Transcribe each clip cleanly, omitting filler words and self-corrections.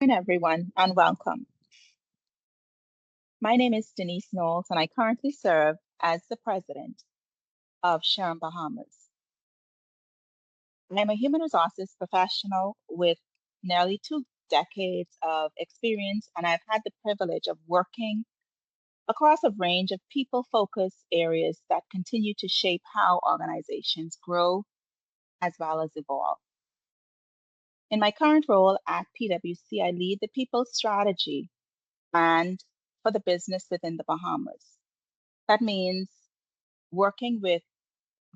Good everyone, and welcome. My name is Denise Knowles, and I currently serve as the president of SHRM Bahamas. I'm a human resources professional with nearly 2 decades of experience, and I've had the privilege of working across a range of people-focused areas that continue to shape how organizations grow as well as evolve. In my current role at PwC, I lead the people strategy and for the business within the Bahamas. That means working with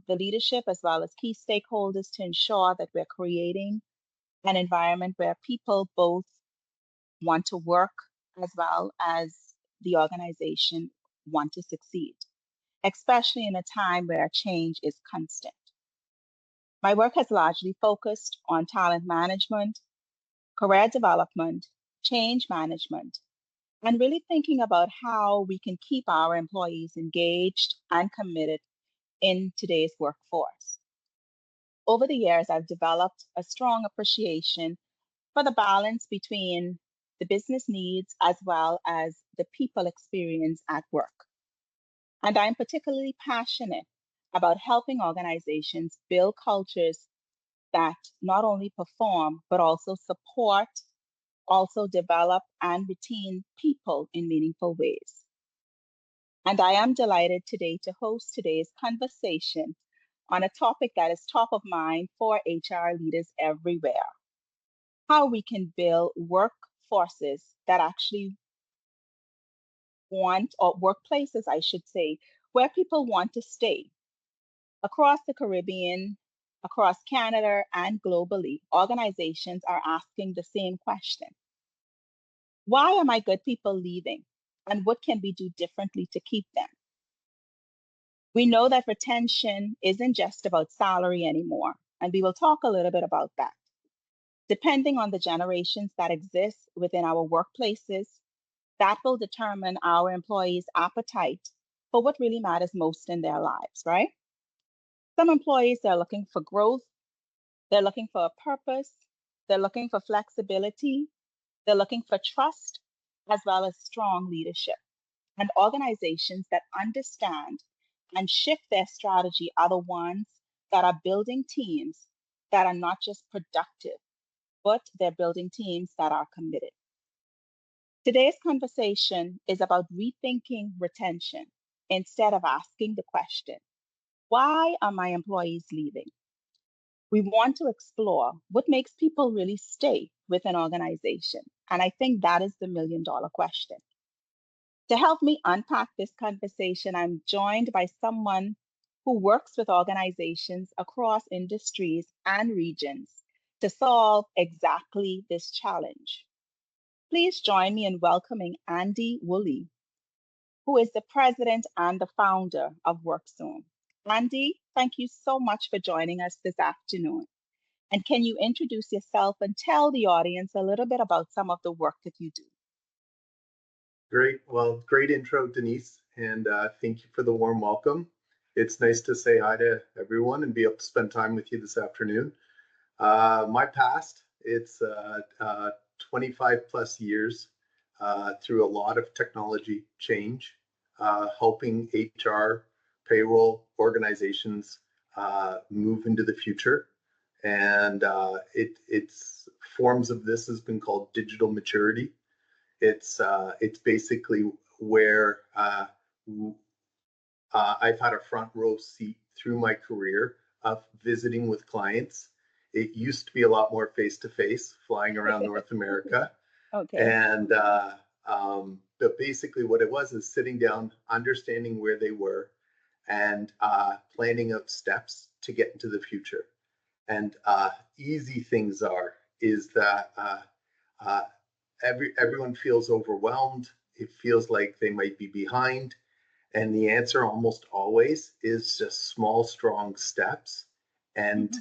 the leadership as well as key stakeholders to ensure that we're creating an environment where people both want to work as well as the organization want to succeed, especially in a time where change is constant. My work has largely focused on talent management, career development, change management, and really thinking about how we can keep our employees engaged and committed in today's workforce. Over the years, I've developed a strong appreciation for the balance between the business needs as well as the people experience at work. And I'm particularly passionate about helping organizations build cultures that not only perform, but also support, also develop and retain people in meaningful ways. And I am delighted today to host today's conversation on a topic that is top of mind for HR leaders everywhere: how we can build workforces that actually want, or workplaces, I should say, where people want to stay. Across the Caribbean, across Canada, and globally, organizations are asking the same question: why are my good people leaving? And what can we do differently to keep them? We know that retention isn't just about salary anymore, and we will talk a little bit about that. Depending on the generations that exist within our workplaces, that will determine our employees' appetite for what really matters most in their lives, right? Some employees, they're looking for growth, they're looking for a purpose, they're looking for flexibility, they're looking for trust, as well as strong leadership. And organizations that understand and shift their strategy are the ones that are building teams that are not just productive, but they're building teams that are committed. Today's conversation is about rethinking retention instead of asking the question, why are my employees leaving? We want to explore what makes people really stay with an organization. And I think that is the $1,000,000 question. To help me unpack this conversation, I'm joined by someone who works with organizations across industries and regions to solve exactly this challenge. Please join me in welcoming Andy Woolley, who is the president and the founder of Workzoom. Andy, thank you so much for joining us this afternoon. And can you introduce yourself and tell the audience a little bit about some of the work that you do? Great. Well, great intro, Denise, and thank you for the warm welcome. It's nice to say hi to everyone and be able to spend time with you this afternoon. My past, it's 25 plus years through a lot of technology change, helping HR, payroll organizations move into the future. And it's forms of this has been called digital maturity. It's basically where I've had a front row seat through my career of visiting with clients. It used to be a lot more face to face, flying around North America, Okay. and but basically what it was is sitting down, understanding where they were, and planning out steps to get into the future. And easy things is that everyone feels overwhelmed. It feels like they might be behind. And the answer almost always is just small, strong steps and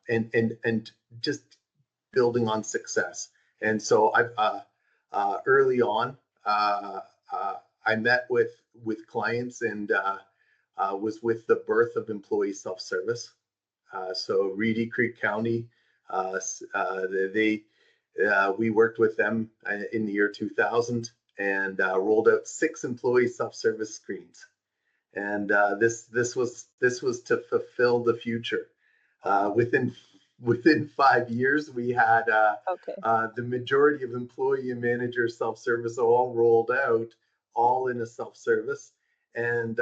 and just building on success. And so I early on I met with clients and was with the birth of employee self-service. So Reedy Creek County, they We worked with them in the year 2000 and rolled out 6 employee self-service screens. And this was to fulfill the future. Within 5 years, we had Okay. the majority of employee and manager self-service all rolled out, all in a self-service. And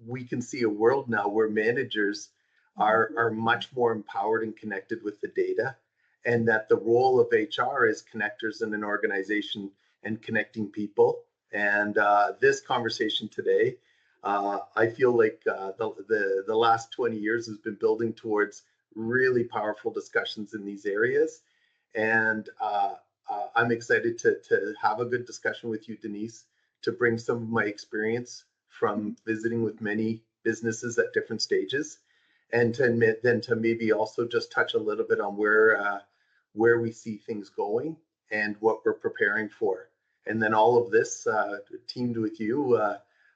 we can see a world now where managers are much more empowered and connected with the data, and that the role of HR is connectors in an organization and connecting people. And this conversation today, I feel like the last 20 years has been building towards really powerful discussions in these areas. And I'm excited to have a good discussion with you, Denise, to bring some of my experience from visiting with many businesses at different stages, and to maybe also just touch a little bit on where we see things going and what we're preparing for. And then all of this teamed with you.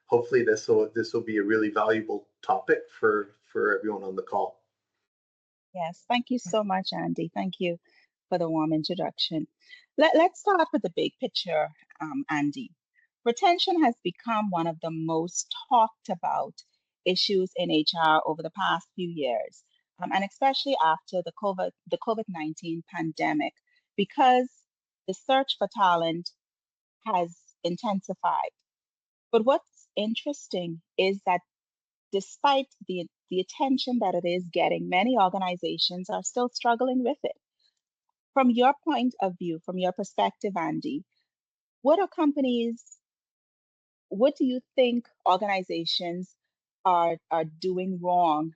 Hopefully this will be a really valuable topic for everyone on the call. Yes, thank you so much, Andy. Thank you for the warm introduction. Let's start with the big picture, Andy. Retention has become one of the most talked about issues in HR over the past few years, and especially after the COVID-19 pandemic, because the search for talent has intensified. But what's interesting is that despite the attention that it is getting, many organizations are still struggling with it. From your point of view, from your perspective, Andy, what are companies, what do you think organizations are doing wrong,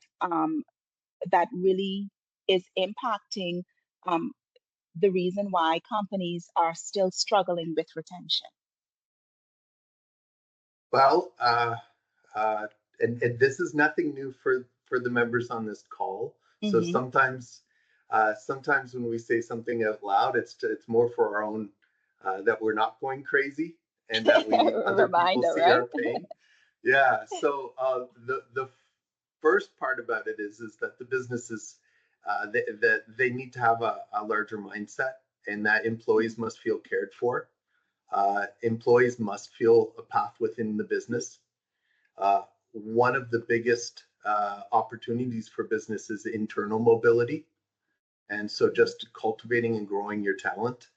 that really is impacting, um, the reason why companies are still struggling with retention? Well, uh, and this is nothing new for the members on this call. So Hmm. sometimes when we say something out loud, it's more for our own, that we're not going crazy, and that we A other people reminder, see right? our pain. Yeah. So the first part about it is that the businesses, that they need to have a larger mindset, and that employees must feel cared for. Employees must feel a path within the business. One of the biggest opportunities for business is internal mobility. And so just cultivating and growing your talent.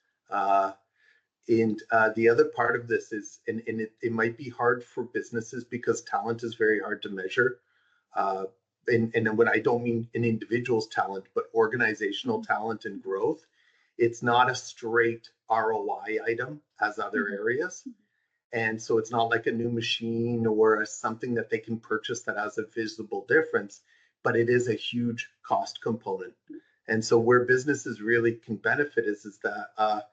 And the other part of this is, and it might be hard for businesses because talent is very hard to measure. Uh, and when I don't mean an individual's talent, but organizational talent and growth, it's not a straight ROI item as other Mhm. areas. And so it's not like a new machine or something that they can purchase that has a visible difference, but it is a huge cost component. And so where businesses really can benefit is that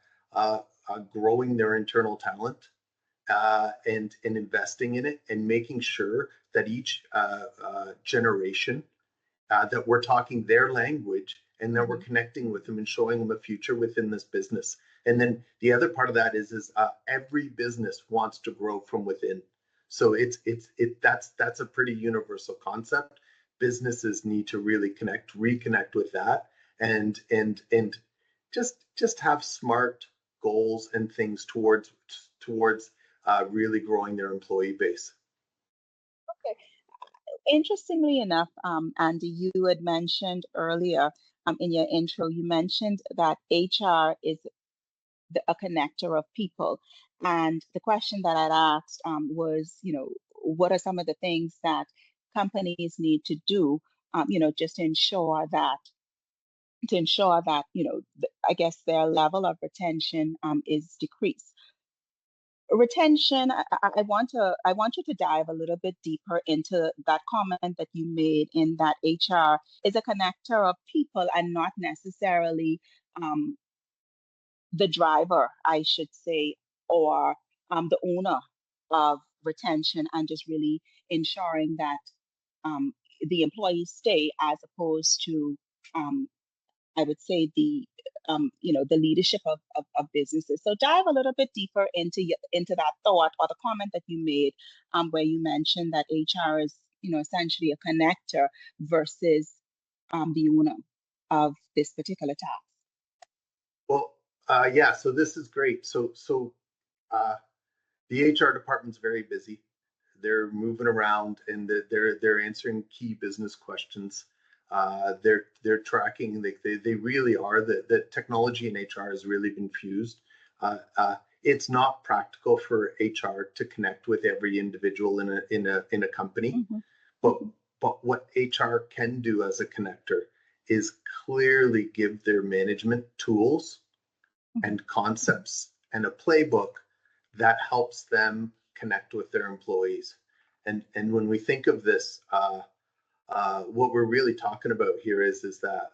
growing their internal talent, and investing in it, and making sure that each generation, that we're talking their language, and that we're Mhm. connecting with them and showing them a future within this business. And then the other part of that is every business wants to grow from within. So that's a pretty universal concept. Businesses need to really reconnect with that, and just have smart goals and things towards really growing their employee base. Okay. Interestingly enough, Andy, you had mentioned earlier, in your intro, you mentioned that HR is a connector of people. And the question that I'd asked, was, what are some of the things that companies need to do, just to ensure that, I guess their level of retention, is decreased. Retention, I want you to dive a little bit deeper into that comment that you made, in that HR is a connector of people and not necessarily, um, the driver, I should say, or, the owner of retention, and just really ensuring that, um, the employees stay, as opposed to, um, I would say, the leadership of businesses. So dive a little bit deeper into that thought, or the comment that you made, where you mentioned that HR is, essentially a connector versus, the owner of this particular task. Yeah, so this is great. Uh, the HR department's very busy. They're moving around and they're answering key business questions. They're tracking. They really are. The technology in HR has really been fused. It's not practical for HR to connect with every individual in a company, Mm-hmm. but but what HR can do as a connector is clearly give their management tools Mm-hmm. and concepts and a playbook that helps them connect with their employees. And when we think of this, what we're really talking about here is that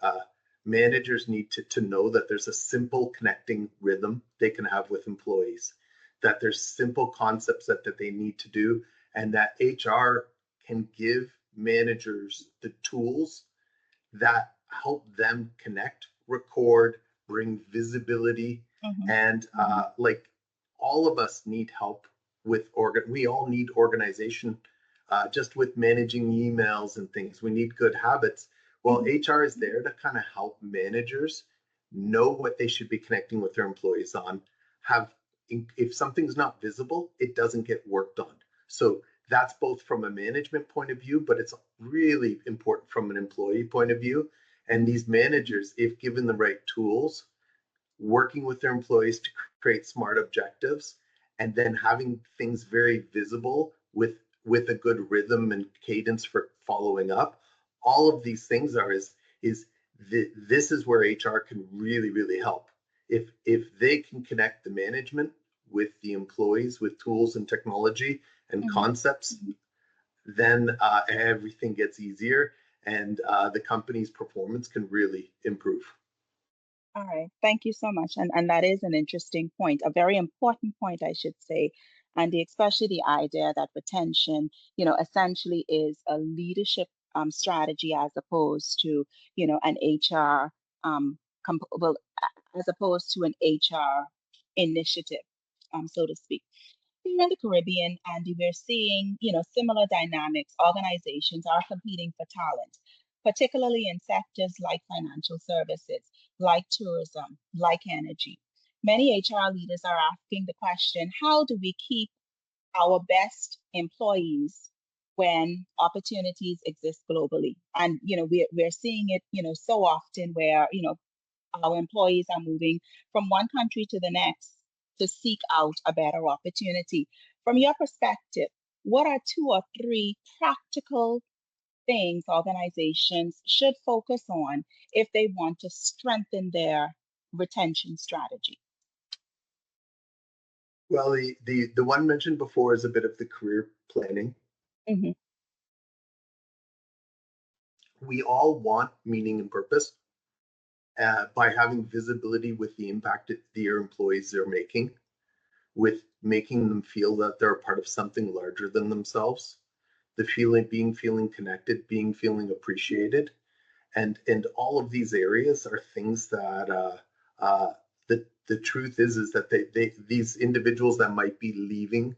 managers need to know that there's a simple connecting rhythm they can have with employees, that there's simple concepts that they need to do, and that HR can give managers the tools that help them connect, record, bring visibility, Mm-hmm. and like all of us need help with we all need organization, just with managing emails and things. We need good habits. Well, Mm-hmm. HR is there to kind of help managers know what they should be connecting with their employees on. Have if something's not visible, it doesn't get worked on. So that's both from a management point of view, but it's really important from an employee point of view. And these managers, if given the right tools, working with their employees to create smart objectives, and then having things very visible with a good rhythm and cadence for following up. All of these things is this is where HR can really help. If they can connect the management with the employees with tools and technology and Mm-hmm. concepts, then everything gets easier and the company's performance can really improve. All right. Thank you so much. And that is an interesting point, a very important point, I should say. And especially the idea that retention, essentially is a leadership strategy as opposed to, an HR, well, as opposed to an HR initiative, so to speak. Here in the Caribbean, and we're seeing, similar dynamics. Organizations are competing for talent, particularly in sectors like financial services, like tourism, like energy. Many HR leaders are asking the question, how do we keep our best employees when opportunities exist globally? And, we're seeing it, so often where, our employees are moving from one country to the next to seek out a better opportunity. From your perspective, what are two or three practical things organizations should focus on if they want to strengthen their retention strategy? Well, the one mentioned before is a bit of the career planning. Mm-hmm. We all want meaning and purpose by having visibility with the impact that their employees are making, with making them feel that they're a part of something larger than themselves, the feeling connected, feeling appreciated, and all of these areas are things that the truth is that they these individuals that might be leaving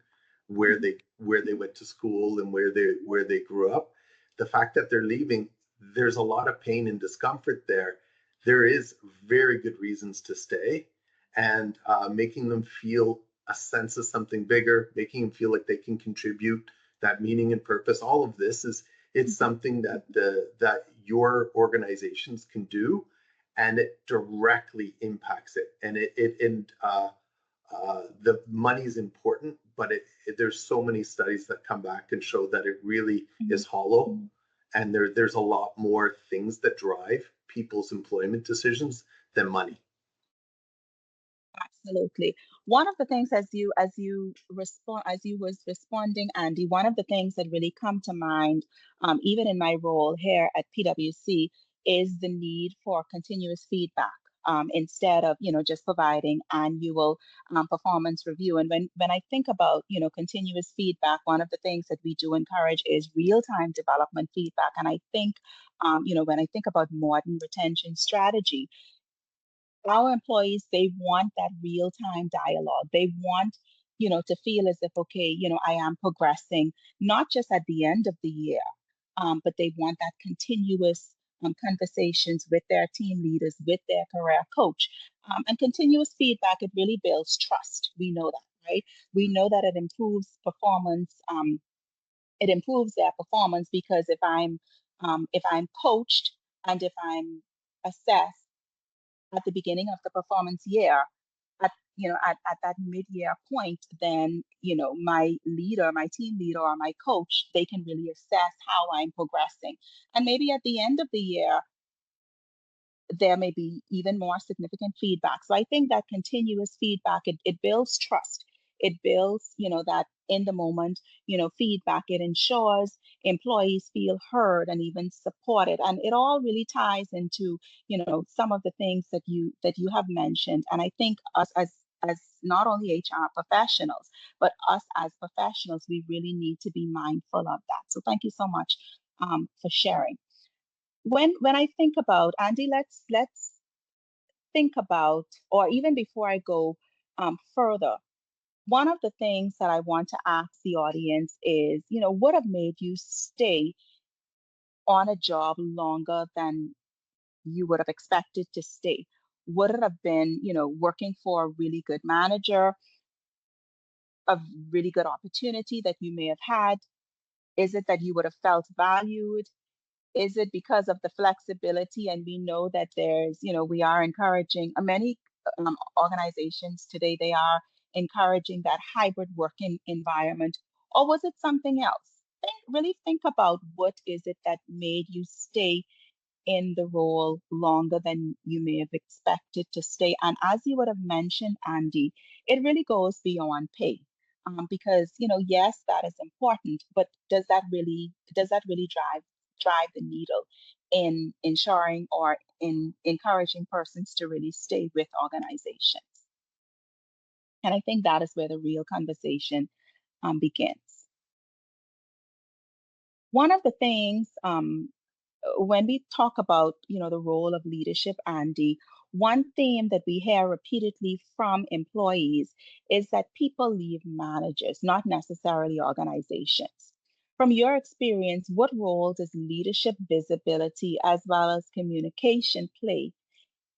where they went to school and where they grew up, the fact that they're leaving, there's a lot of pain and discomfort there. There is very good reasons to stay, and making them feel a sense of something bigger, making them feel like they can contribute, that meaning and purpose. All of this is it's Mm-hmm. something that your organizations can do, and it directly impacts it. And the money is important, but there's so many studies that come back and show that it really Mm-hmm. is hollow, and there's a lot more things that drive people's employment decisions than money. Absolutely. One of the things as you was responding, Andy, one of the things that really come to mind, even in my role here at PwC, is the need for continuous feedback. Instead of just providing annual performance review. And when I think about continuous feedback, one of the things that we do encourage is real-time development feedback. And I think when I think about modern retention strategy, our employees, they want that real time dialogue. They want to feel as if, okay, I am progressing, not just at the end of the year, but they want that continuous conversations with their team leaders, with their career coach. And continuous feedback, it really builds trust. We know that, right? We know that it improves performance. It improves their performance because if I'm coached and if I'm assessed at the beginning of the performance year, at that mid-year point, then my leader, my team leader, or my coach, they can really assess how I'm progressing. And maybe at the end of the year, there may be even more significant feedback. So I think that continuous feedback, it builds trust. It builds, that in the moment, feedback. It ensures employees feel heard and even supported. And it all really ties into, some of the things that you have mentioned. And I think us as not only HR professionals, but us as professionals, we really need to be mindful of that. So thank you so much for sharing. When I think about Andy, let's think about, or even before I go further, one of the things that I want to ask the audience is, what have made you stay on a job longer than you would have expected to stay? Would it have been, working for a really good manager, a really good opportunity that you may have had? Is it that you would have felt valued? Is it because of the flexibility? And we know that we are encouraging many organizations today, they are encouraging that hybrid working environment. Or was it something else? Really think about what is it that made you stay in the role longer than you may have expected to stay. And as you would have mentioned, Andy, it really goes beyond pay. Because yes, that is important, but does that really drive the needle in ensuring or in encouraging persons to really stay with organizations? And I think that is where the real conversation begins. One of the things when we talk about the role of leadership, Andy, one theme that we hear repeatedly from employees is that people leave managers, not necessarily organizations. From your experience, what role does leadership visibility as well as communication play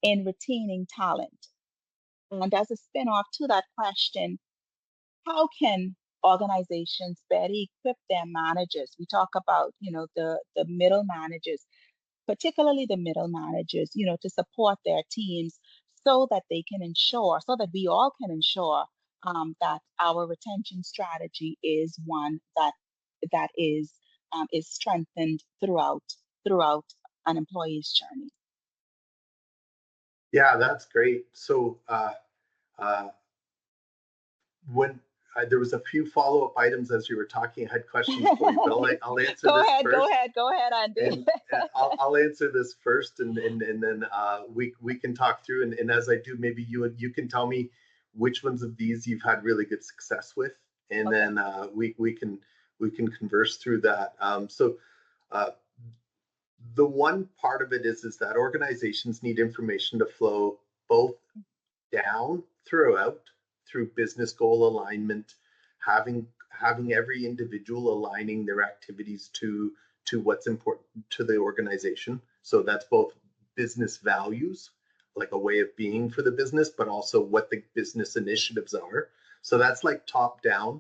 in retaining talent? And as a spin-off to that question, how can organizations better equip their managers? We talk about, the middle managers, particularly the middle managers, to support their teams so that they can ensure, so that we all can ensure that our retention strategy is one that is strengthened throughout an employee's journey. Yeah, that's great. So uh, when there was a few follow-up items as you were talking, I had questions for you, but I'll answer Go this ahead, first. go ahead, Andy. And I'll answer this first, and then we can talk through. And as I do, maybe you can tell me which ones of these you've had really good success with, and Okay. then we can converse through that. So uh, the one part of it is that organizations need information to flow both down through business goal alignment, having every individual aligning their activities to what's important to the organization. So that's both business values, like a way of being for the business, but also what the business initiatives are. So that's like top down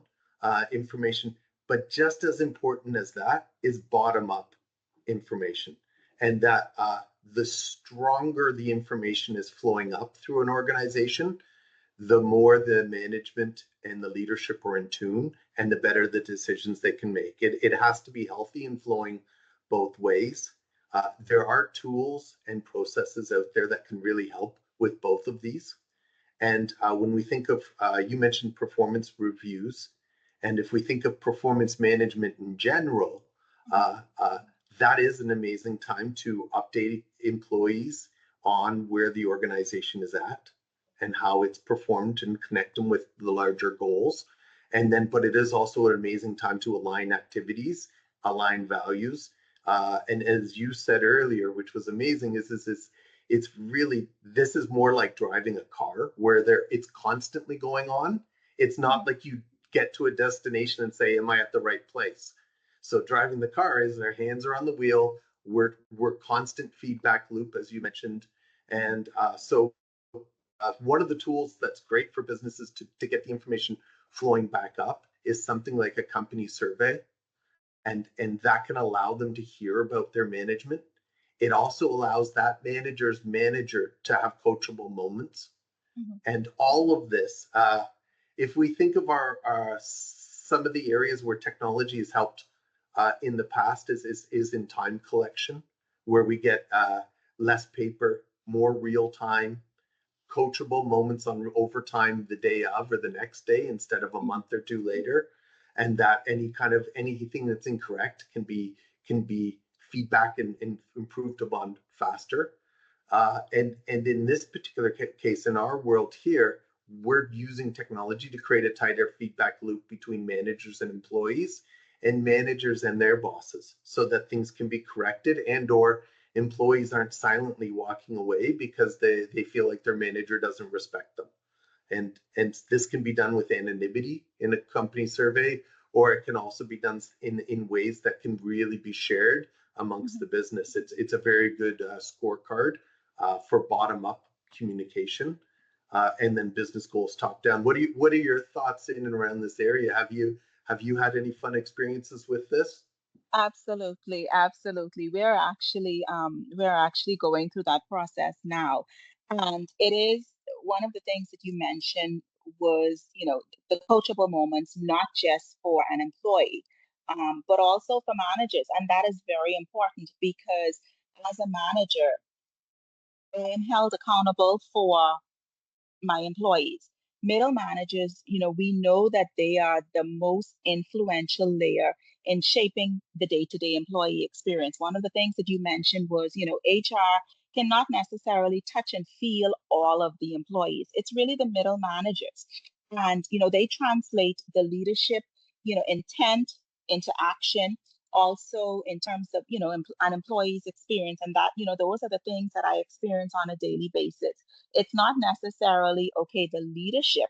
information. But just as important as that is bottom up information, and that the stronger the information is flowing up through an organization, the more the management and the leadership are in tune, and the better the decisions they can make. It has to be healthy and flowing both ways. There are tools and processes out there that can really help with both of these. And when we think of, you mentioned performance reviews, and if we think of performance management in general, that is an amazing time to update employees on where the organization is at and how it's performed and connect them with the larger goals. And then, but it is also an amazing time to align activities, align values. And as you said earlier, which was amazing, is it's really, this is more like driving a car where it's constantly going on. It's not like you get to a destination and say, am I at the right place? So driving the car is their hands are on the wheel, we're constant feedback loop, as you mentioned. And so one of the tools that's great for businesses to get the information flowing back up is something like a company survey. And that can allow them to hear about their management. It also allows that manager's manager to have coachable moments. Mm-hmm. And all of this, if we think of our some of the areas where technology has helped in the past is in time collection, where we get less paper, more real time, coachable moments on overtime the day of or the next day instead of a month or two later, and that anything that's incorrect can be feedback and improved upon faster. And in this particular case, in our world here, we're using technology to create a tighter feedback loop between managers and employees, and managers and their bosses, so that things can be corrected, and or employees aren't silently walking away because they feel like their manager doesn't respect them. And this can be done with anonymity in a company survey, or it can also be done in ways that can really be shared amongst the business. It's a very good scorecard for bottom up communication, and then business goals top down. What are your thoughts in and around this area? Have you had any fun experiences with this? Absolutely, absolutely. We're actually going through that process now. And it is one of the things that you mentioned was, the coachable moments, not just for an employee, but also for managers. And that is very important because as a manager, I am held accountable for my employees. Middle managers, we know that they are the most influential layer in shaping the day-to-day employee experience. One of the things that you mentioned was, HR cannot necessarily touch and feel all of the employees. It's really the middle managers. And, they translate the leadership, intent into action, also in terms of, an employee's experience. And that, those are the things that I experience on a daily basis. It's not necessarily okay the leadership,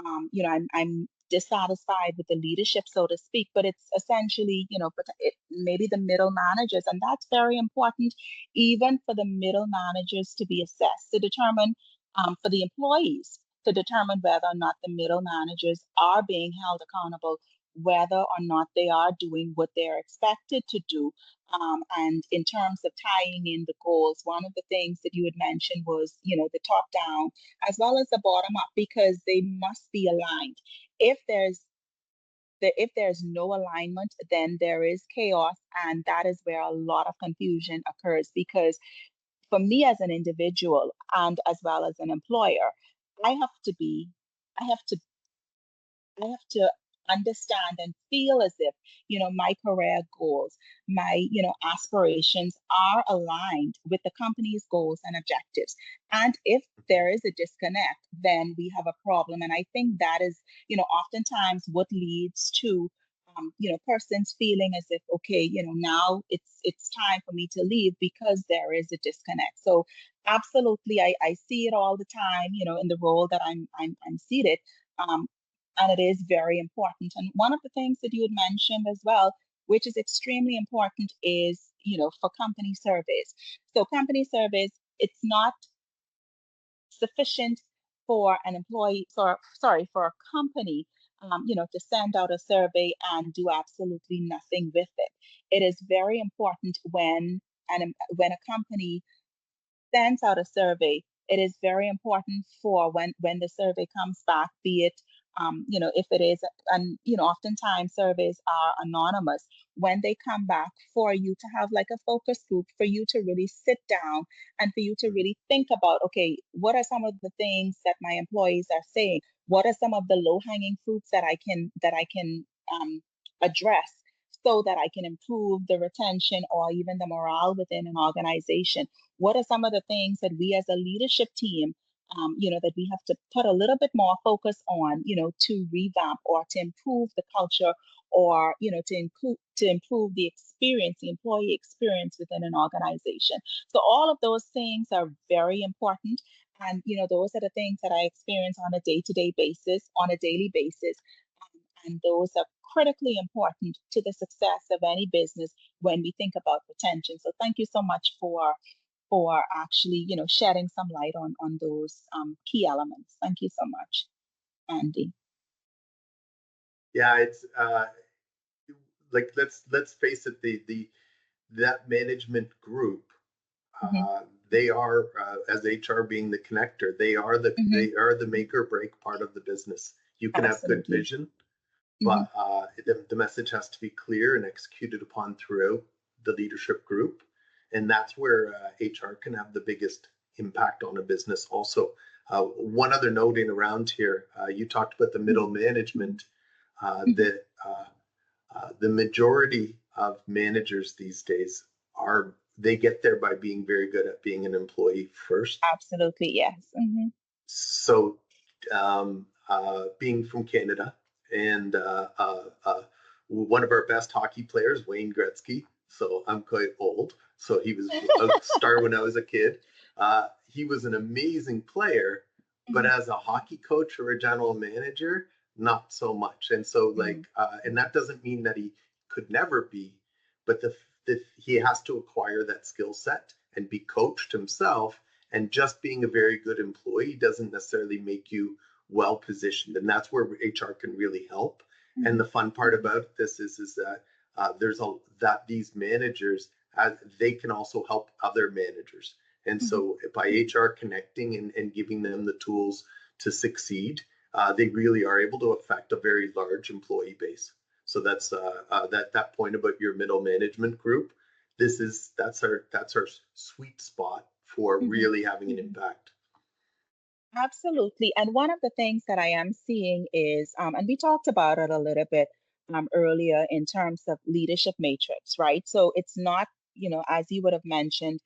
I'm dissatisfied with the leadership, so to speak, but it's essentially, but maybe the middle managers, and that's very important even for the middle managers to be assessed to determine, for the employees to determine whether or not the middle managers are being held accountable, whether or not they are doing what they're expected to do. And in terms of tying in the goals, one of the things that you had mentioned was, the top down as well as the bottom up, because they must be aligned. If there's no alignment, then there is chaos, and that is where a lot of confusion occurs. Because for me as an individual and as well as an employer, I have to be, I have to I have to understand and feel as if, my career goals, my, aspirations are aligned with the company's goals and objectives. And if there is a disconnect, then we have a problem. And I think that is, oftentimes what leads to, persons feeling as if, okay, now it's time for me to leave because there is a disconnect. So absolutely, I see it all the time, in the role that I'm seated. Um, and it is very important. And one of the things that you had mentioned as well, which is extremely important, is, for company surveys. So company surveys, it's not sufficient for an employee, sorry, for a company, to send out a survey and do absolutely nothing with it. It is very important when a company sends out a survey, it is very important for when the survey comes back, be it, if it is, and oftentimes surveys are anonymous. When they come back, for you to have like a focus group, for you to really sit down and for you to really think about, okay, what are some of the things that my employees are saying? What are some of the low hanging fruits that I can address, so that I can improve the retention or even the morale within an organization? What are some of the things that we as a leadership team, that we have to put a little bit more focus on, to revamp or to improve the culture, or, to improve the experience, the employee experience within an organization. So all of those things are very important. And, those are the things that I experience on a day-to-day basis, on a daily basis. And those are critically important to the success of any business when we think about retention. So thank you so much for actually, shedding some light on those key elements. Thank you so much, Andy. Yeah, it's like let's face it, the that management group, Mm-hmm. they are as HR being the connector, they are Mm-hmm. the make or break part of the business. You can have good Absolutely. vision, Mm-hmm. but the message has to be clear and executed upon throughout the leadership group, and that's where HR can have the biggest impact on a business. Also, one other note in around here, you talked about the middle management. Mm-hmm. The majority of managers these days are they get there by being very good at being an employee first. Absolutely, yes. Mm-hmm. So, being from Canada and one of our best hockey players, Wayne Gretzky. So I'm quite old. So he was a star when I was a kid. He was an amazing player, but Mm-hmm. as a hockey coach or a general manager, not so much. And so, Mm-hmm. and that doesn't mean that he could never be, but he has to acquire that skill set and be coached himself, and just being a very good employee doesn't necessarily make you well positioned, and that's where HR can really help. And Mm-hmm. the fun part about this is that that these managers, they can also help other managers, and Mm-hmm. so by HR connecting and giving them the tools to succeed, they really are able to affect a very large employee base. So that's that point about your middle management group. That's our sweet spot for Mm-hmm. really having an Mm-hmm. impact. Absolutely. And one of the things that I am seeing is, and we talked about it a little bit earlier in terms of leadership matrix, right? So it's not, as you would have mentioned,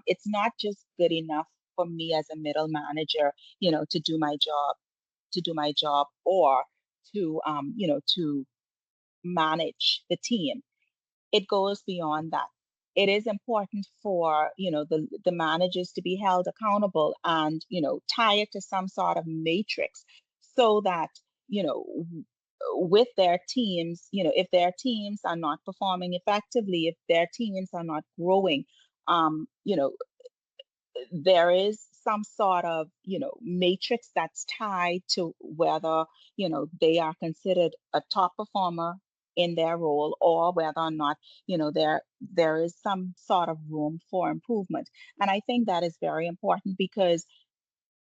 it's not just good enough for me as a middle manager, to do my job, or to manage the team. It goes beyond that. It is important for, the managers to be held accountable and, tie it to some sort of matrix so that, with their teams, if their teams are not performing effectively, if their teams are not growing, there is some sort of, matrix that's tied to whether, they are considered a top performer in their role, or whether or not, there is some sort of room for improvement. And I think that is very important because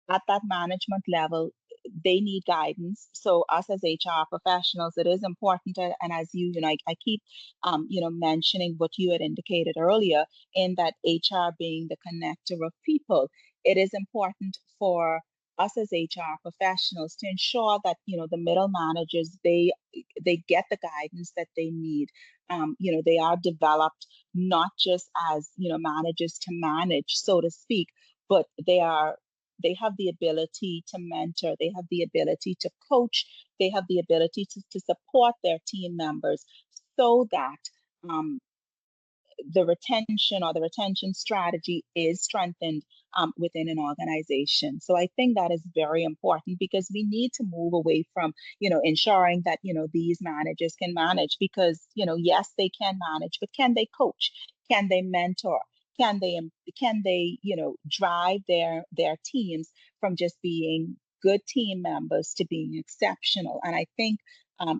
at that management level, they need guidance. So us as HR professionals, it is important, and as I keep, mentioning what you had indicated earlier, in that HR being the connector of people, it is important for us as HR professionals to ensure that, the middle managers, they get the guidance that they need. They are developed not just as, managers to manage, so to speak, but they have the ability to mentor, they have the ability to coach, they have the ability to support their team members so that um, the retention strategy is strengthened within an organization. So I think that is very important because we need to move away from, ensuring that, these managers can manage because, yes, they can manage, but can they coach? Can they mentor? Can they drive their teams from just being good team members to being exceptional? And I think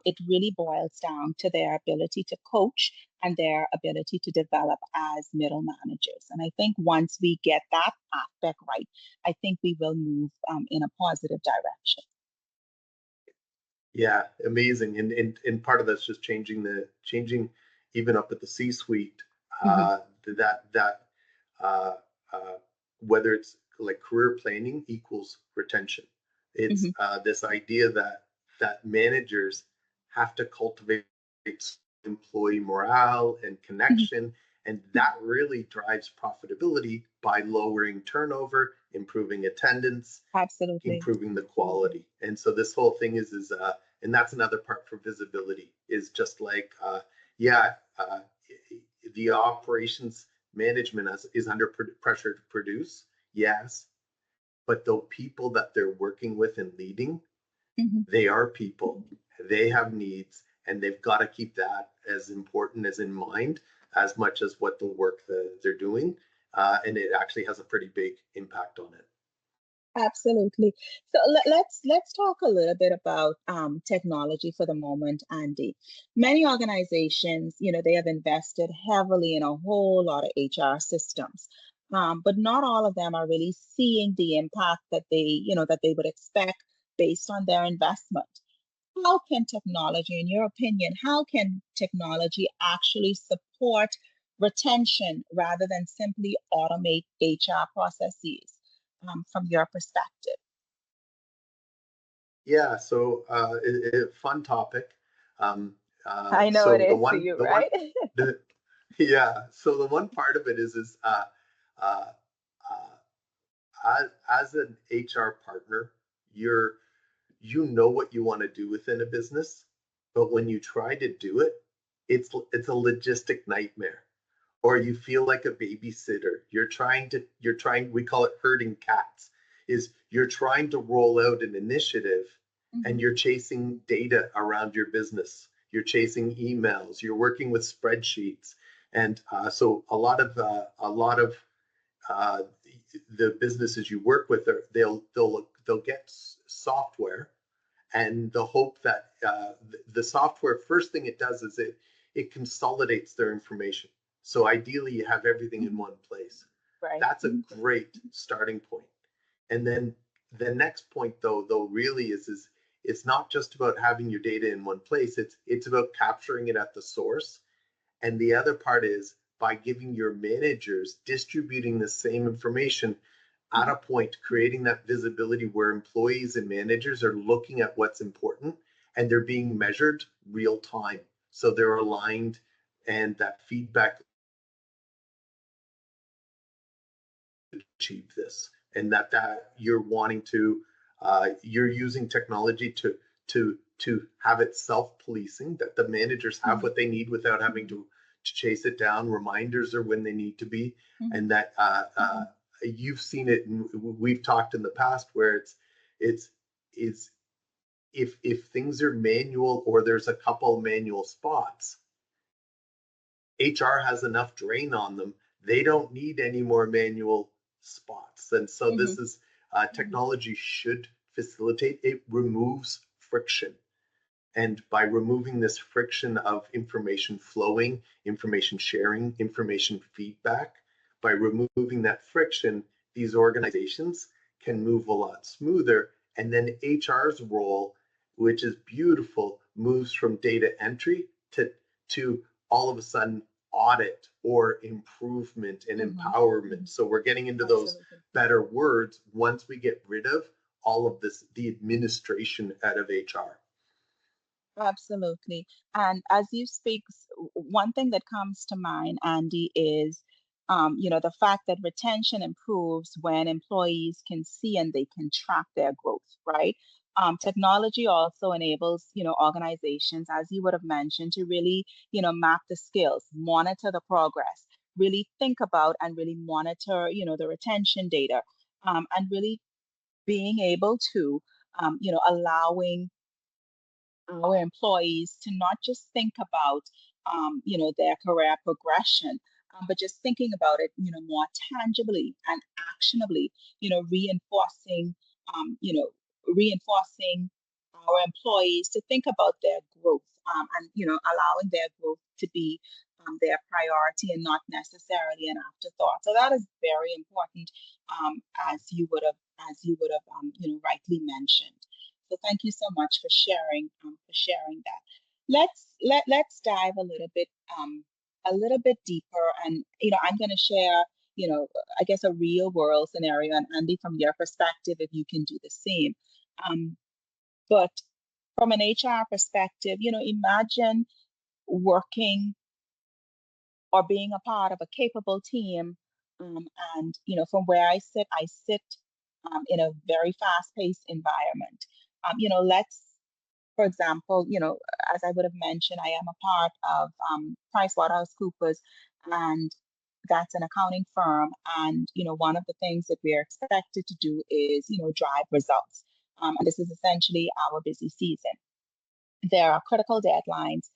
it really boils down to their ability to coach and their ability to develop as middle managers. And I think once we get that aspect right, I think we will move in a positive direction. Yeah, amazing. And part of that's just changing even up at the C-suite, Hmm. that uh, uh, whether it's like career planning equals retention. It's Hmm. this idea that managers have to cultivate employee morale and Hmm. connection, and that really drives profitability by lowering turnover, improving attendance, Absolutely. improving the quality. And so this whole thing is and that's another part for visibility, is just like yeah uh, the operations management is under pressure to produce, yes, but the people that they're working with and leading, Hmm. they are people, they have needs, and they've got to keep that as important as in mind as much as what the work that they're doing. And it actually has a pretty big impact on it. Absolutely. So let's talk a little bit about technology for the moment, Andy. Many organizations, they have invested heavily in a whole lot of HR systems, but not all of them are really seeing the impact that they would expect based on their investment. How can technology, in your opinion, how can technology actually support retention rather than simply automate HR processes, from your perspective? Yeah, so fun topic. Um, I know it so is for you, the one, right? the, yeah. So the one part of it is uh, as an HR partner, you're you know what you want to do within a business, but when you try to do it, it's a logistic nightmare, or you feel like a babysitter. You're trying, we call it herding cats, is you're trying to roll out an initiative and Mhm. you're chasing data around your business. You're chasing emails, you're working with spreadsheets. And so a lot of uh, the businesses you work with, they'll get software, and the hope that the software, first thing it does is it consolidates their information. So ideally, you have everything in Mhm. one place. Right. That's a Mhm. great starting point. And then the next point, though, really is it's not just about having your data in one place. It's about capturing it at the source. And the other part is by giving your managers distributing the same information at Mhm. a point, creating that visibility where employees and managers are looking at what's important and they're being measured real time. So they're aligned, and that feedback to achieve this, and that you're wanting to you're using technology to have it self-policing, that the managers have Mhm. what they need without having to chase it down. Reminders are when they need to be, Mhm. and that you've seen it, and we've talked in the past where it's it's if things are manual or there's a couple manual spots, HR has enough drain on them. They don't need any more manual spots. And so this Mhm. is Mhm. technology should facilitate, it removes friction. And by removing this friction of information flowing, information sharing, information feedback, by removing that friction, these organizations can move a lot smoother. And then HR's role, which is beautiful, moves from data entry to all of a sudden audit or improvement and Mhm. empowerment. Mhm. So we're getting into those Absolutely. better words once we get rid of all of this, the administration out of HR. Absolutely. And as you speak, one thing that comes to mind, Andy, is the fact that retention improves when employees can see and they can track their growth, right? Technology also enables, organizations, as you would have mentioned, to really, map the skills, monitor the progress, really think about and really monitor, the retention data, and really being able to, allowing our employees to not just think about their career progression, but just thinking about it more tangibly and actionably, reinforcing reinforcing our employees to think about their growth, and allowing their growth to be their priority and not necessarily an afterthought. So that is very important, as you would have rightly mentioned. So thank you so much for sharing that. Let's dive a little bit deeper, and I'm going to share I guess a real world scenario, and Andy, from your perspective, if you can do the same. Um, but from an HR perspective, imagine working or being a part of a capable team, and from where I sit in a very fast-paced environment. Let's For example, as I would have mentioned, I am a part of PricewaterhouseCoopers, and that's an accounting firm. And one of the things that we are expected to do is drive results. And this is essentially our busy season. There are critical deadlines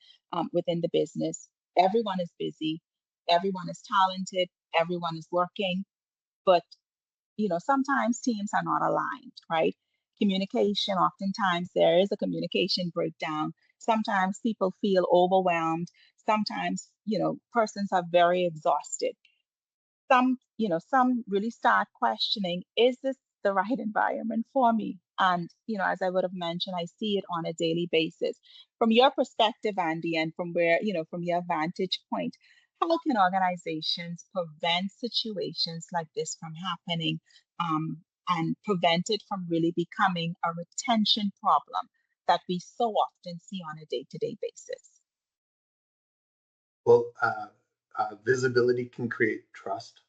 within the business. Everyone is busy, everyone is talented, everyone is working, but sometimes teams are not aligned, right? Communication, oftentimes there is a communication breakdown. Sometimes people feel overwhelmed. Sometimes, persons are very exhausted. Some really start questioning, is this the right environment for me? And, as I would have mentioned, I see it on a daily basis. From your perspective, Andy, and from from your vantage point, how can organizations prevent situations like this from happening, and prevent it from really becoming a retention problem that we so often see on a day-to-day basis? Well, visibility can create trust.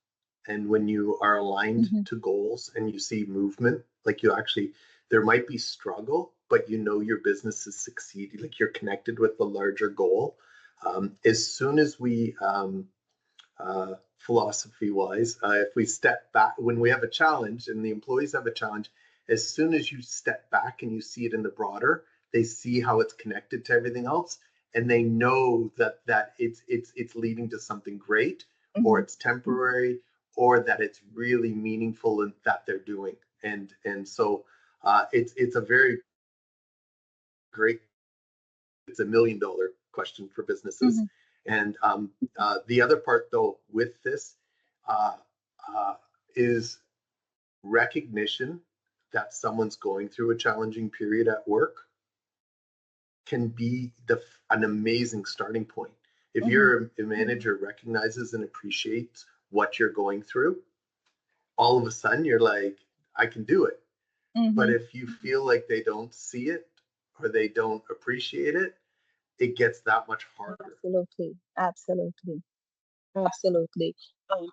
And when you are aligned Hmm. to goals and you see movement, like you actually, there might be struggle, but you know your business is succeeding, like you're connected with the larger goal. As soon as we, philosophy wise, if we step back, when we have a challenge and the employees have a challenge, as soon as you step back and you see it in the broader, they see how it's connected to everything else, and they know that it's leading to something great, or Hmm. it's temporary, or that it's really meaningful and that they're doing. And so it's a very great, it's $1 million question for businesses. Hmm. And the other part, though, with this uh, uh, is recognition that someone's going through a challenging period at work can be an amazing starting point. If Hmm. your manager recognizes and appreciates what you're going through, all of a sudden you're like, I can do it. But Hmm. if you feel like they don't see it or they don't appreciate it, it gets that much harder. Absolutely, absolutely. Absolutely.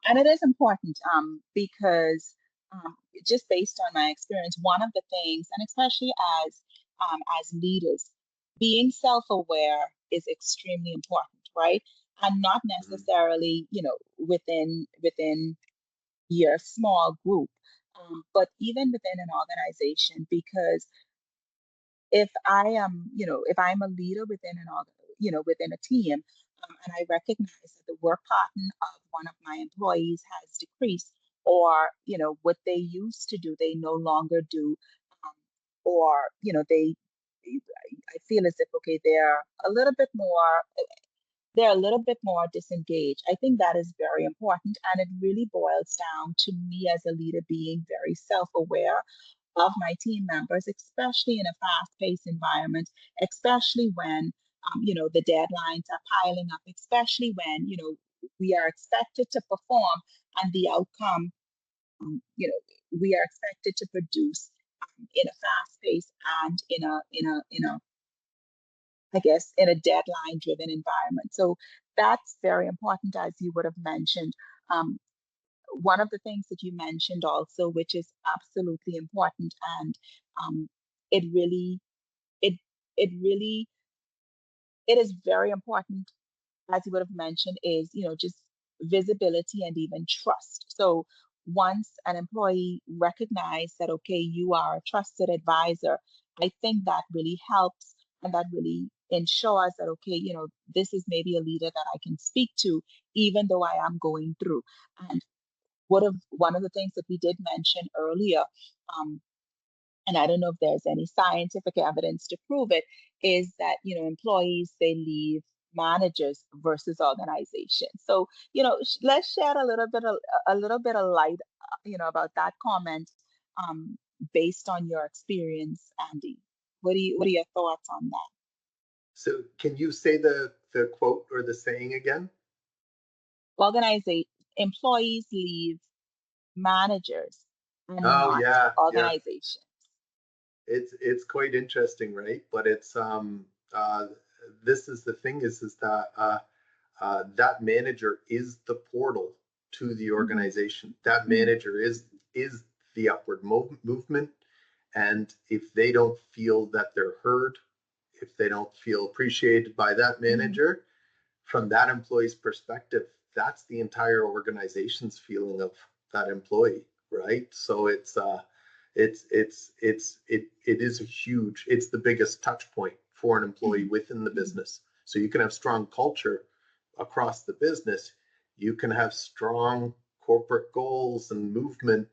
And it is important because just based on my experience, one of the things, and especially as leaders, being self-aware is extremely important, right? And not Mhm. necessarily, within your small group, but even within an organization, because if I'm a leader within within a team, and I recognize that the work pattern of one of my employees has decreased, or, what they used to do, they no longer do, um, or, I feel as if, okay, they're a little bit more disengaged. I think that is very important. And it really boils down to me as a leader being very self aware of my team members, especially in a fast-paced environment, especially when the deadlines are piling up, especially when we are expected to perform, and the outcome we are expected to produce in a fast-paced and in a I guess in a deadline-driven environment. So that's very important, as you would have mentioned. Um, One of the things that you mentioned also, which is absolutely important, and um, it really, it, it really, it is very important, as you would have mentioned, is just visibility and even trust. So once an employee recognizes that, okay, you are a trusted advisor, I think that really helps, and that really ensures that, okay, this is maybe a leader that I can speak to, even though I am going through. And one of the things that we did mention earlier, um, and I don't know if there's any scientific evidence to prove it, is that employees, they leave managers versus organizations. So let's shed a little bit of light, about that comment, um, based on your experience, Andy. What are your thoughts on that? So can you say the quote or the saying again? Organization employees leave managers and Oh not yeah, yeah. organizations. It's quite interesting, right? But it's this is the thing is that that manager is the portal to the Hmm. organization. That Hmm. manager is the upward movement, and if they don't feel that they're heard, if they don't feel appreciated by that Hmm. manager, from that employee's perspective, that's the entire organization's feeling of that employee, right? So it is a huge, it's the biggest touch point for an employee within the business. So you can have strong culture across the business. You can have strong corporate goals and movement,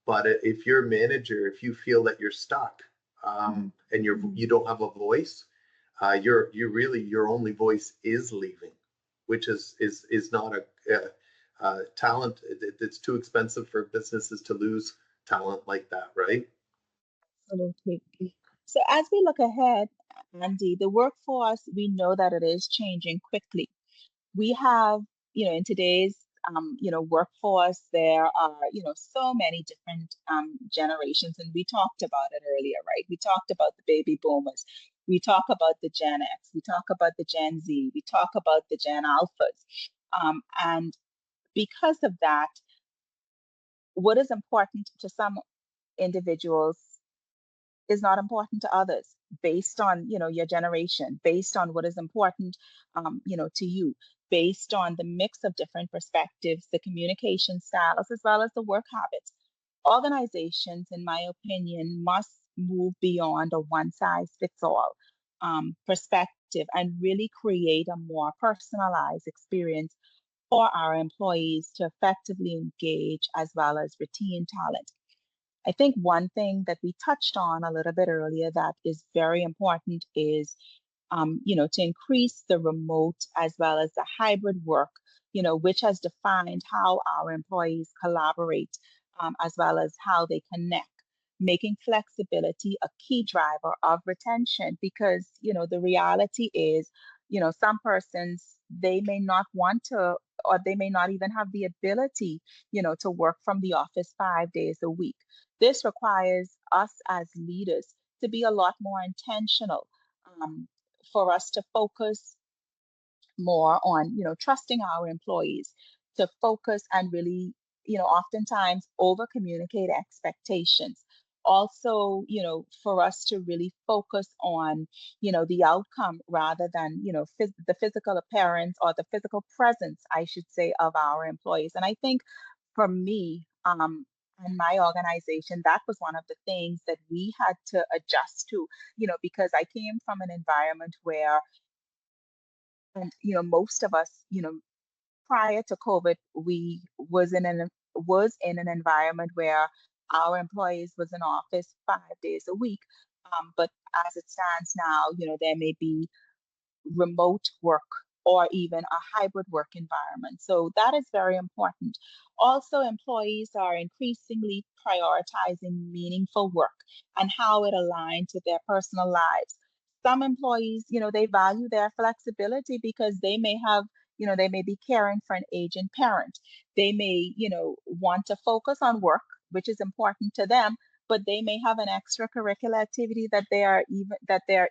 but if you're a manager, if you feel that you're stuck, and you don't have a voice, your only voice is leaving, which is not a talent. It's too expensive for businesses to lose talent like that, right? Absolutely. So as we look ahead, Andy, the workforce, we know that it is changing quickly. We have, in today's, workforce, there are, so many different generations, and we talked about it earlier, right? We talked about the baby boomers. We talk about the Gen X. We talk about the Gen Z. We talk about the Gen Alphas. And because of that, what is important to some individuals is not important to others based on your generation, based on what is important to you, based on the mix of different perspectives, the communication styles, as well as the work habits. Organizations, in my opinion, must move beyond a one size fits all perspective and really create a more personalized experience for our employees to effectively engage as well as retain talent. I think one thing that we touched on a little bit earlier that is very important is, to increase the remote as well as the hybrid work, which has defined how our employees collaborate, as well as how they connect, making flexibility a key driver of retention because, the reality is, some persons, they may not want to, or they may not even have the ability, to work from the office 5 days a week. This requires us as leaders to be a lot more intentional, for us to focus more on trusting our employees, to focus and really oftentimes over communicate expectations, also for us to really focus on the outcome rather than the physical appearance or the physical presence, I should say, of our employees. And I think for me, and my organization, that was one of the things that we had to adjust to, because I came from an environment where, and most of us, prior to COVID, we was in an environment where our employees was in office 5 days a week. But as it stands now, there may be remote work or even a hybrid work environment. So that is very important. Also, employees are increasingly prioritizing meaningful work and how it aligns with their personal lives. Some employees, they value their flexibility because they may be caring for an aging parent. They may, want to focus on work, which is important to them, but they may have an extracurricular activity that they are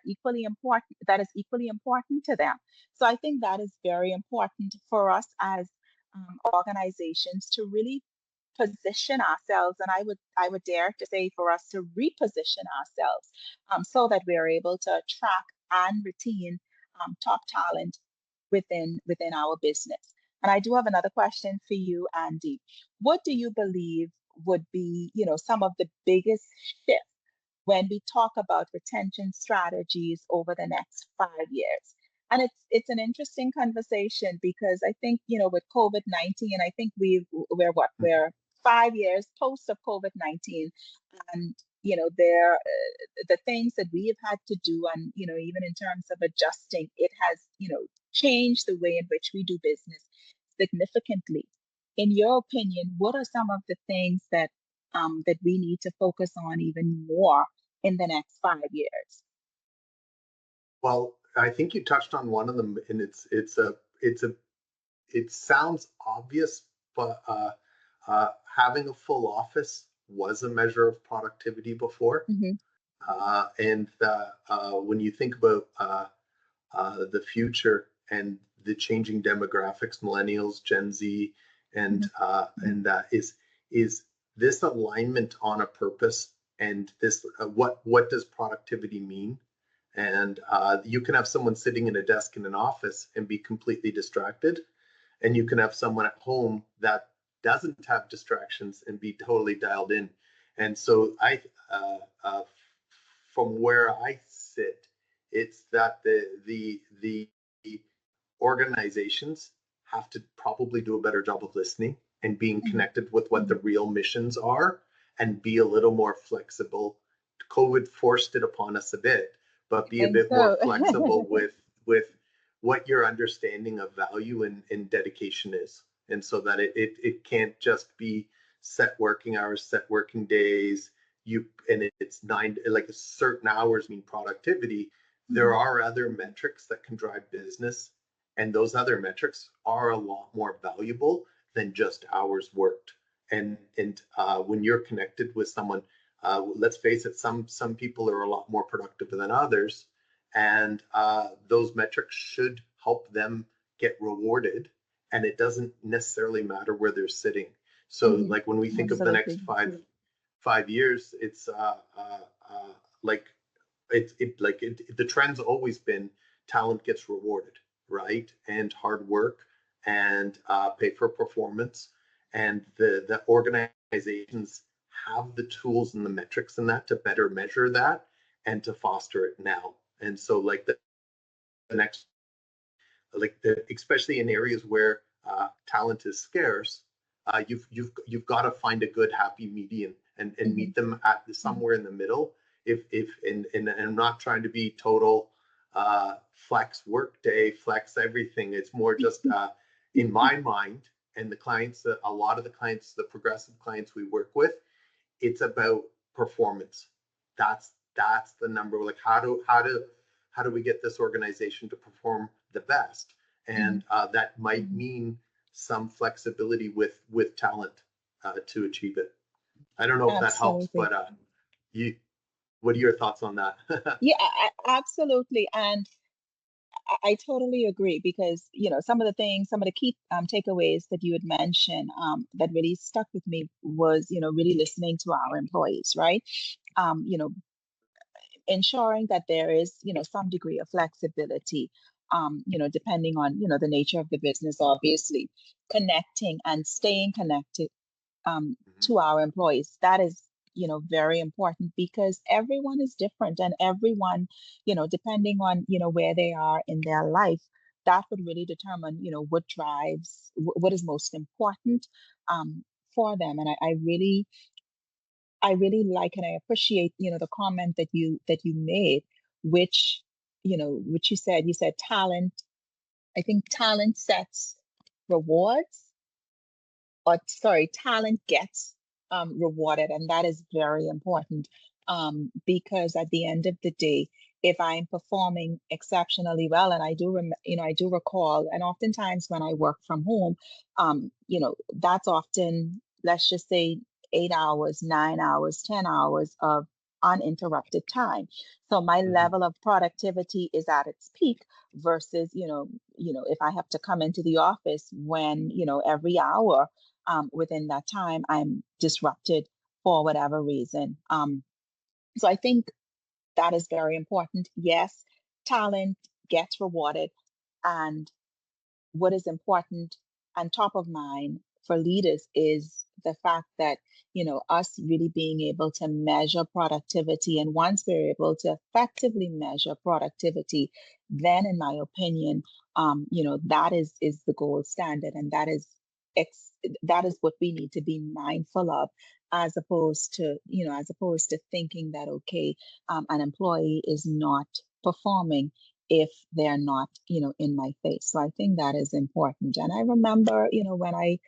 equally important, that is equally important to them. So I think that is very important for us as organizations to really position ourselves, and I would dare to say for us to reposition ourselves, so that we are able to attract and retain top talent within our business. And I do have another question for you, Andy. What do you believe would be, some of the biggest shifts when we talk about retention strategies over the next 5 years? And it's an interesting conversation because I think, with COVID-19, I think we're 5 years post of COVID-19, and the things that we have had to do, and even in terms of adjusting, it has changed the way in which we do business significantly. In your opinion, what are some of the things that we need to focus on even more in the next 5 years? Well, I think you touched on one of them, and it sounds obvious, but having a full office was a measure of productivity before. Mm-hmm. And when you think about the future and the changing demographics, millennials, Gen Z, and that is this alignment on a purpose, and this what does productivity mean? And you can have someone sitting in a desk in an office and be completely distracted, and you can have someone at home that doesn't have distractions and be totally dialed in. And so from where I sit, It's that the organizations have to probably do a better job of listening and being Mhm. connected with what the Mhm. real missions are and be a little more flexible. COVID forced it upon us a bit, but I be a think bit more so. flexible with what your understanding of value and dedication is. And so that it can't just be set working hours, set working days, and it's nine, like certain hours mean productivity. There Mhm. are other metrics that can drive business, and those other metrics are a lot more valuable than just hours worked. And when you're connected with someone, let's face it, some people are a lot more productive than others, and those metrics should help them get rewarded. And it doesn't necessarily matter where they're sitting. So, Mhm. like when we think of the next Absolutely. 5 years, it's like the trend's always been talent gets rewarded, right? And hard work and pay for performance. And the organizations have the tools and the metrics in that to better measure that and to foster it now. And so, like the next, especially in areas where talent is scarce, you've got to find a good happy median and Mhm. meet them at somewhere in the middle. If and I'm not trying to be total flex work day, flex everything. It's more just in my mind and the clients, a lot of the clients, the progressive clients we work with, it's about performance. That's the number. Like how do we get this organization to perform the best? Mhm. And that might mean some flexibility with talent to achieve it. I don't know if that helps, Absolutely. but you, what are your thoughts on that? Yeah, absolutely. And I totally agree because, some of the things, some of the key takeaways that you had mentioned that really stuck with me was, really listening to our employees, right? Um, you know, ensuring that there is, some degree of flexibility, depending on, the nature of the business, obviously, connecting and staying connected Mhm. to our employees. That is, very important because everyone is different and everyone, depending on, where they are in their life, that would really determine, what drives, what is most important for them. And I really like and I appreciate, the comment that you made, which, which you said talent, I think talent sets rewards, or sorry, talent gets rewarded, and that is very important because at the end of the day, if I'm performing exceptionally well, and I do recall, and oftentimes when I work from home, that's often, let's just say, 8 hours, 9 hours, 10 hours of uninterrupted time. So my Mhm. level of productivity is at its peak versus, if I have to come into the office when, every hour within that time, I'm disrupted for whatever reason. So I think that is very important. Yes, talent gets rewarded. And what is important and top of mind for leaders is the fact that, us really being able to measure productivity. And once we're able to effectively measure productivity, then, in my opinion, that is the gold standard, and ex- that is what we need to be mindful of, as opposed to thinking that, okay, an employee is not performing if they're not, in my face. So I think that is important. And I remember, when I,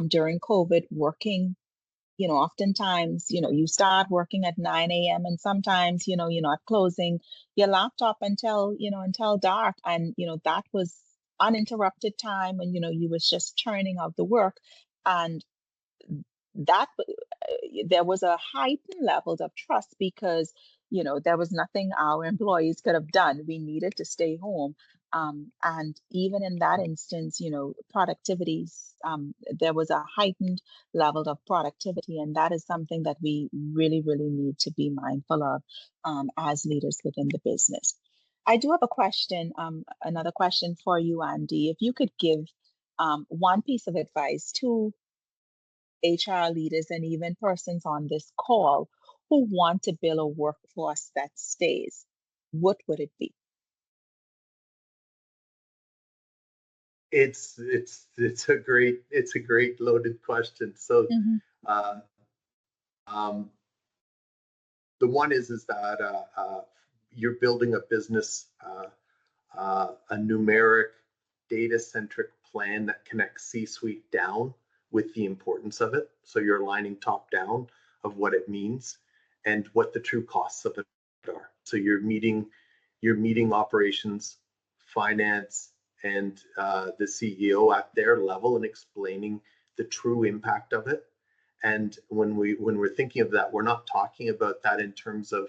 during COVID, working, oftentimes, you start working at 9 a.m. and sometimes, you're not closing your laptop until dark. And, that was uninterrupted time. And, you was just churning out the work. And that there was a heightened level of trust because there was nothing our employees could have done. We needed to stay home, and even in that instance, productivities, there was a heightened level of productivity, and that is something that we really, really need to be mindful of as leaders within the business. I do have a question, another question for you, Andy. If you could give one piece of advice to HR leaders and even persons on this call who want to build a workforce that stays, what would it be? It's a great loaded question. So Mm-hmm. uh, the one is that you're building a business, a numeric, data-centric plan that connects C-suite down with the importance of it. So you're aligning top down of what it means and what the true costs of it are. So you're meeting operations, finance, and the CEO at their level and explaining the true impact of it. And when we're thinking of that, we're not talking about that in terms of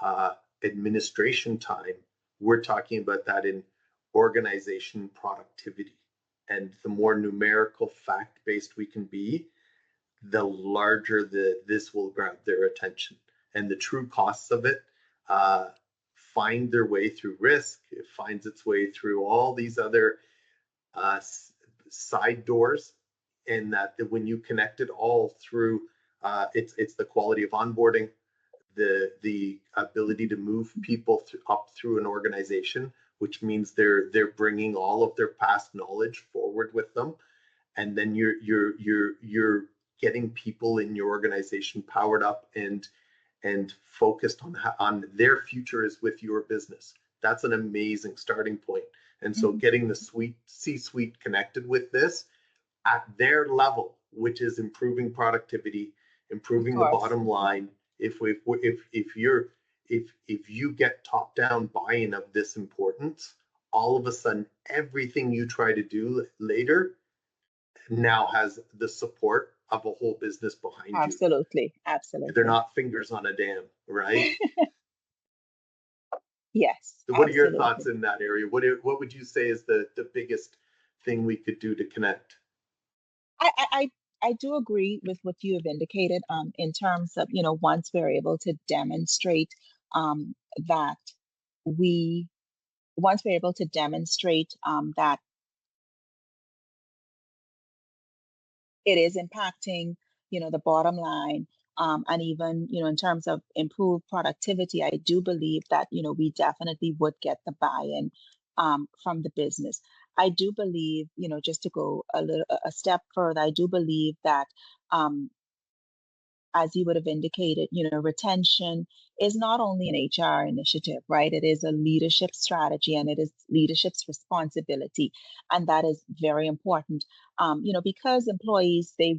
uh, administration time. We're talking about that in organization productivity. And the more numerical fact based we can be, the larger this will grab their attention. And the true costs of it uh, find their way through risk. It finds its way through all these other uh, side doors, and that when you connect it all through, it's the quality of onboarding, the ability to move people up through an organization, which means they're bringing all of their past knowledge forward with them, and then you're getting people in your organization powered up and focused on their future is with your business. That's an amazing starting point. And so Mm-hmm. getting the C-suite connected with this at their level, which is improving productivity, Of improving the course. bottom line. If you get top down buy-in of this importance, all of a sudden everything you try to do later now has the support of a whole business behind you. Absolutely. They're Absolutely. not fingers on a dam, right? Yes, So what are your thoughts absolutely. in that area? What would you say is the biggest thing we could do to connect? I, I, I I do agree with what you have indicated in terms of, once we're able to demonstrate that we, once we're able to demonstrate that it is impacting, the bottom line. And even, in terms of improved productivity, I do believe that, we definitely would get the buy-in from the business. I do believe, just to go a step further, I do believe that um, as you would have indicated, retention is not only an HR initiative, right? It is a leadership strategy and it is leadership's responsibility. And that is very important. Because employees, they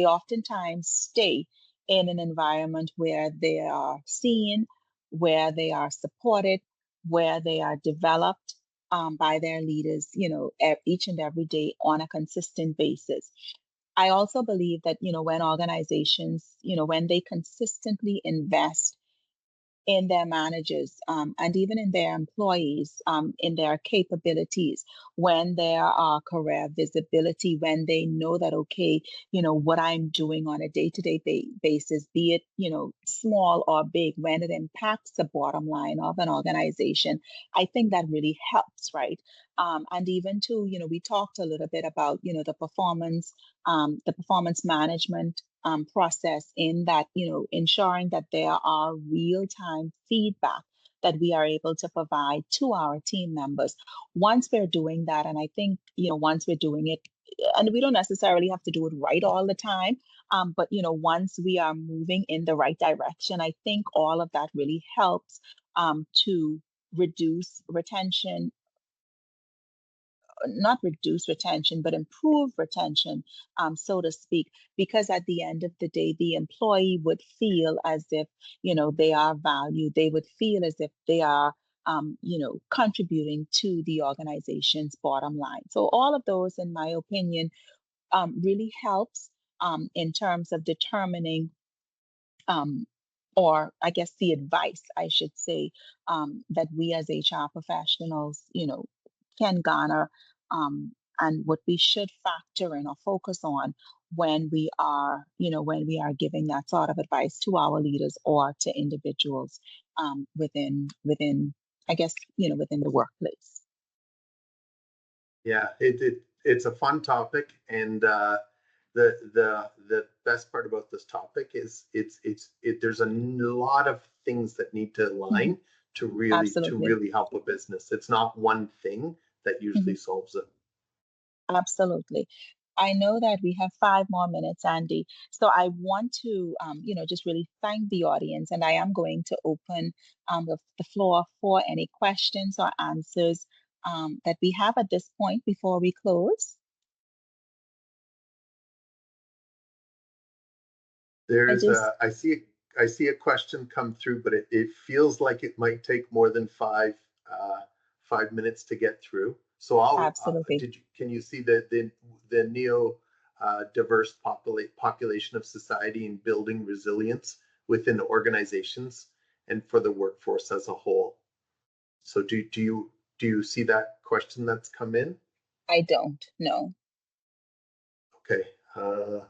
oftentimes stay in an environment where they are seen, where they are supported, where they are developed by their leaders, each and every day on a consistent basis. I also believe that, when organizations, when they consistently invest in their managers and even in their employees, in their capabilities, when there are career visibility, when they know that, okay, what I'm doing on a day-to-day basis, be it, small or big, when it impacts the bottom line of an organization, I think that really helps, right? And even too, we talked a little bit about, the performance management process in that, ensuring that there are real-time feedback that we are able to provide to our team members. Once we're doing that, and I think, once we're doing it, and we don't necessarily have to do it right all the time, but, once we are moving in the right direction, I think all of that really helps to reduce retention, not reduce retention, but improve retention, so to speak, because at the end of the day, the employee would feel as if, they are valued. They would feel as if they are, contributing to the organization's bottom line. So all of those, in my opinion, really helps in terms of determining um, or I guess the advice I should say that we as HR professionals, can garner and what we should factor in or focus on when we are giving that sort of advice to our leaders or to individuals within I guess within the workplace. Yeah, it's a fun topic, and the best part about this topic is there's a lot of things that need to Mhm. align to really Absolutely. help a business. It's not one thing that usually solves it. Absolutely. I know that we have 5 more minutes, Andy. So I want to, just really thank the audience, and I am going to open the floor for any questions or answers that we have at this point before we close. I see a question come through, but it feels like it might take more than 5 minutes to get through. So Absolutely. Can you see the neo diverse population of society and building resilience within organizations and for the workforce as a whole? So do you see that question that's come in? I don't know. Okay. The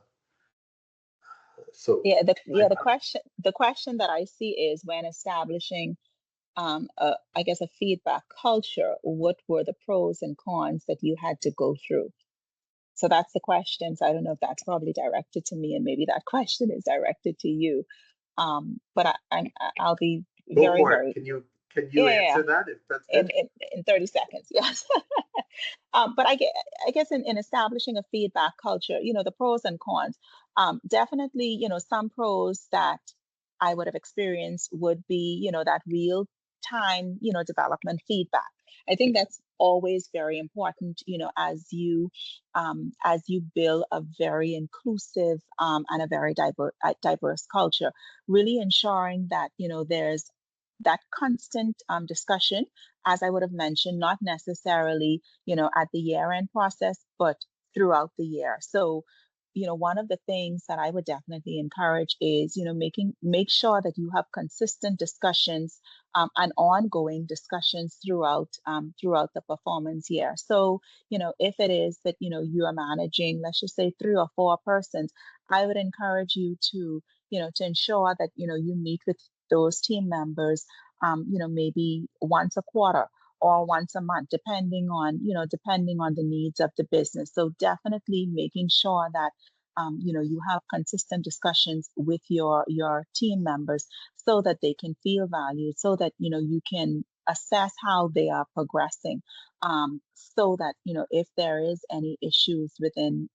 question that I see is, when establishing I guess a feedback culture, what were the pros and cons that you had to go through? So that's the question. So I don't know if that's probably directed to me, and maybe that question is directed to you. But I'll be Go very, for it. very, Can you yeah, answer that if that's in, good? in 30 seconds, yes. But I guess in establishing a feedback culture, the pros and cons, definitely, some pros that I would have experienced would be, that real time, development feedback. I think that's always very important, as you build a very inclusive and a very diverse culture, really ensuring that, there's that constant discussion, as I would have mentioned, not necessarily, at the year end process, but throughout the year. So, one of the things that I would definitely encourage is, make sure that you have consistent discussions and ongoing discussions throughout the performance year. So, if it is that, you are managing, let's just say 3 or 4 persons, I would encourage you to, to ensure that, you meet with those team members, maybe once a quarter or once a month, depending on, depending on the needs of the business. So definitely making sure that, you have consistent discussions with your team members so that they can feel valued, so that, you can assess how they are progressing, so that, if there is any issues within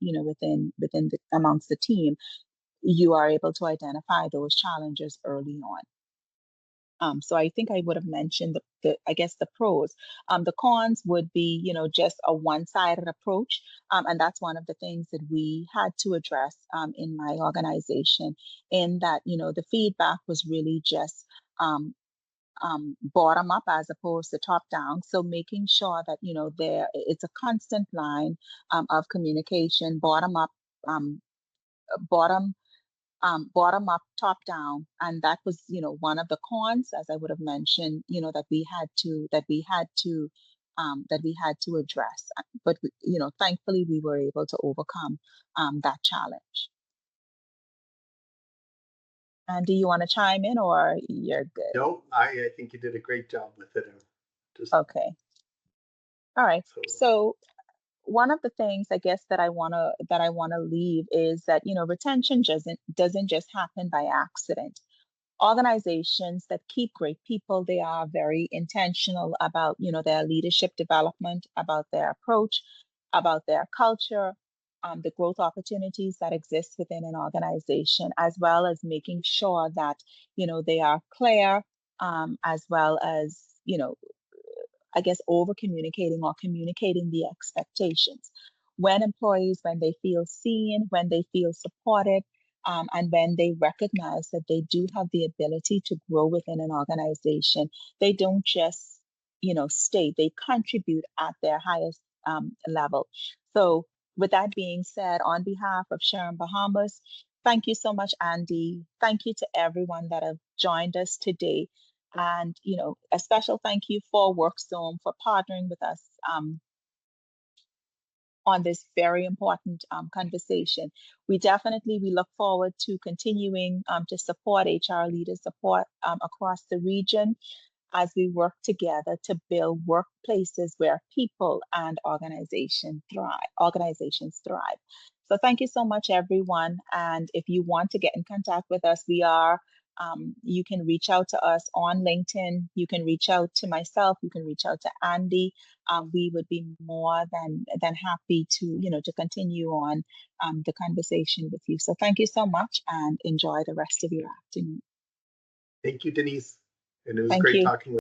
amongst the team, you are able to identify those challenges early on. So I think I would have mentioned I guess the pros. The cons would be, just a one-sided approach. And that's one of the things that we had to address in my organization, in that, the feedback was really just bottom up as opposed to top down. So making sure that, it's a constant line of communication, bottom up, bottom bottom up, top down, and that was, one of the cons, as I would have mentioned, that we had to address. But thankfully, we were able to overcome that challenge. And do you want to chime in, or you're good? No, I think you did a great job with it. Okay. All right. So one of the things, I guess, that I wanna leave is that, retention doesn't just happen by accident. Organizations that keep great people, they are very intentional about, their leadership development, about their approach, about their culture, the growth opportunities that exist within an organization, as well as making sure that, they are clear, as well as, I guess, over communicating or communicating the expectations. When they feel seen, when they feel supported, and when they recognize that they do have the ability to grow within an organization, they don't just, stay, they contribute at their highest level. So, with that being said, on behalf of SHRM Bahamas, thank you so much, Andy. Thank you to everyone that have joined us today. And, a special thank you for Workzoom for partnering with us on this very important conversation. We look forward to continuing to support HR leaders, support across the region, as we work together to build workplaces where people and organizations thrive. So thank you so much, everyone. And if you want to get in contact with us, we are You can reach out to us on LinkedIn. You can reach out to myself. You can reach out to Andy. We would be more than happy to continue on the conversation with you. So thank you so much and enjoy the rest of your afternoon. Thank you, Denise. And it was Thank great you. talking with you.